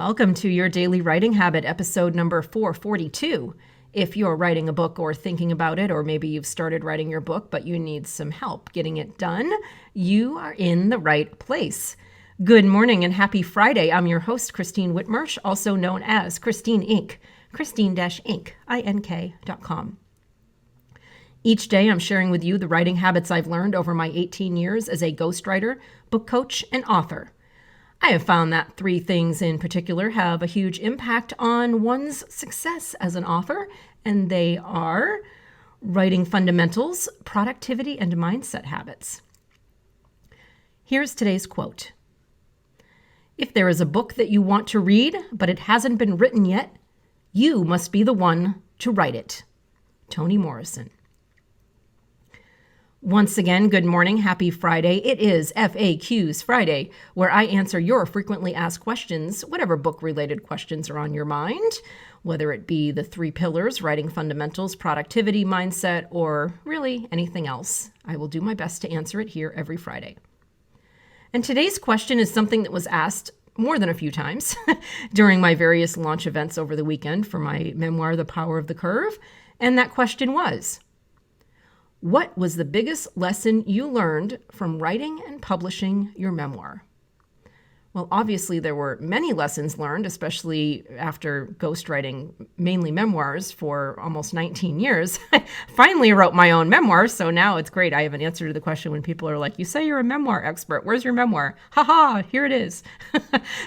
Welcome to your Daily Writing Habit, episode number 442. If you're writing a book or thinking about it, or maybe you've started writing your book, but you need some help getting it done, you are in the right place. Good morning and happy Friday. I'm your host, Christine Whitmarsh, also known as Christine Inc., Christine-Inc.com. Each day, I'm sharing with you the writing habits I've learned over my 18 years as a ghostwriter, book coach, and author. I have found that three things in particular have a huge impact on one's success as an author, and they are writing fundamentals, productivity, and mindset habits. Here's today's quote. If there is a book that you want to read, but it hasn't been written yet, you must be the one to write it. Toni Morrison. Once again, good morning, happy Friday. It is FAQs Friday, where I answer your frequently asked questions, whatever book-related questions are on your mind, whether it be the three pillars, writing fundamentals, productivity, mindset, or really anything else. I will do my best to answer it here every Friday. And today's question is something that was asked more than a few times during my various launch events over the weekend for my memoir, The Power of the Curve. And that question was, what was the biggest lesson you learned from writing and publishing your memoir? Well, obviously there were many lessons learned, especially after ghostwriting mainly memoirs for almost 19 years. I finally wrote my own memoir, so now it's great. I have an answer to the question when people are like, you say you're a memoir expert. Where's your memoir? Ha, here it is.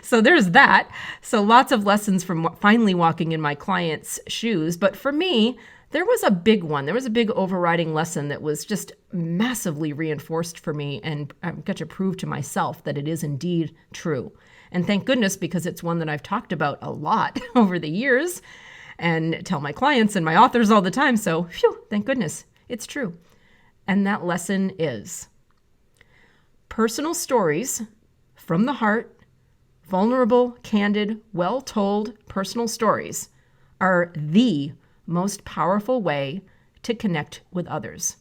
So there's that. So lots of lessons from finally walking in my clients' shoes. But for me, there was a big one. There was a big overriding lesson that was just massively reinforced for me, and I've got to prove to myself that it is indeed true. And thank goodness, because it's one that I've talked about a lot over the years and tell my clients and my authors all the time. So, phew, thank goodness, it's true. And that lesson is personal stories from the heart, vulnerable, candid, well-told personal stories are the most powerful way to connect with others.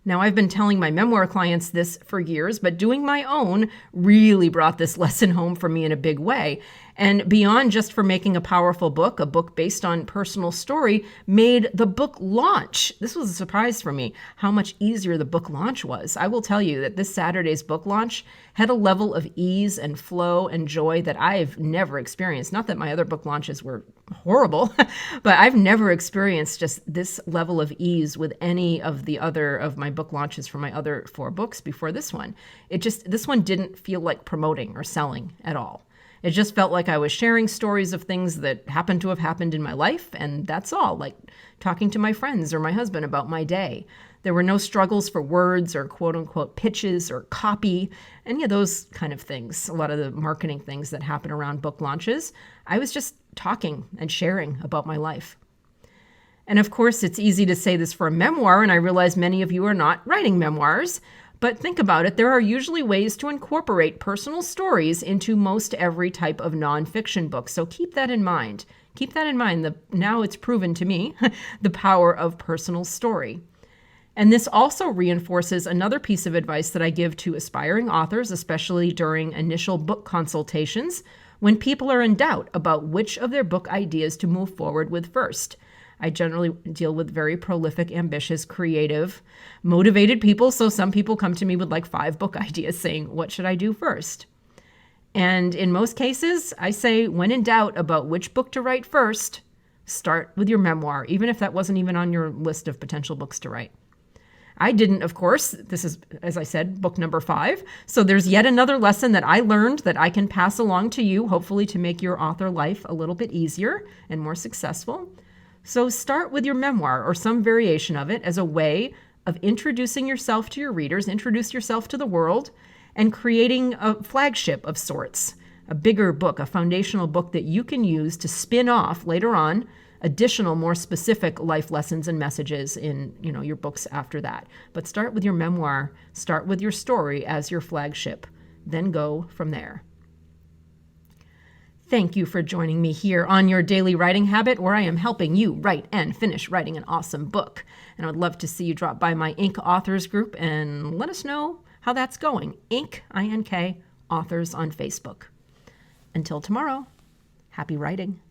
Now, I've been telling my memoir clients this for years, but doing my own really brought this lesson home for me in a big way. And beyond just for making a powerful book, a book based on personal story made the book launch. This was a surprise for me, how much easier the book launch was. I will tell you that this Saturday's book launch had a level of ease and flow and joy that I've never experienced. Not that my other book launches were horrible, but I've never experienced just this level of ease with any of the other of my book launches for my other 4 books before this one. This one didn't feel like promoting or selling at all. It just felt like I was sharing stories of things that happened to have happened in my life, and that's all, like talking to my friends or my husband about my day. There were no struggles for words or quote-unquote pitches or copy, any of those kind of things, a lot of the marketing things that happen around book launches. I was just talking and sharing about my life. And of course, it's easy to say this for a memoir, and I realize many of you are not writing memoirs. But think about it, there are usually ways to incorporate personal stories into most every type of nonfiction book. So keep that in mind. Keep that in mind. Now it's proven to me the power of personal story. And this also reinforces another piece of advice that I give to aspiring authors, especially during initial book consultations, when people are in doubt about which of their book ideas to move forward with first. I generally deal with very prolific, ambitious, creative, motivated people. So some people come to me with like 5 book ideas saying, what should I do first? And in most cases, I say, when in doubt about which book to write first, start with your memoir, even if that wasn't even on your list of potential books to write. I didn't, of course. This is, as I said, book number 5. So there's yet another lesson that I learned that I can pass along to you, hopefully to make your author life a little bit easier and more successful. So start with your memoir or some variation of it as a way of introducing yourself to your readers, introduce yourself to the world, and creating a flagship of sorts, a bigger book, a foundational book that you can use to spin off later on additional, more specific life lessons and messages in, your books after that. But start with your memoir, start with your story as your flagship, then go from there. Thank you for joining me here on your Daily Writing Habit, where I am helping you write and finish writing an awesome book. And I would love to see you drop by my Inc. Authors group and let us know how that's going. Inc., I-N-K, Authors on Facebook. Until tomorrow, happy writing.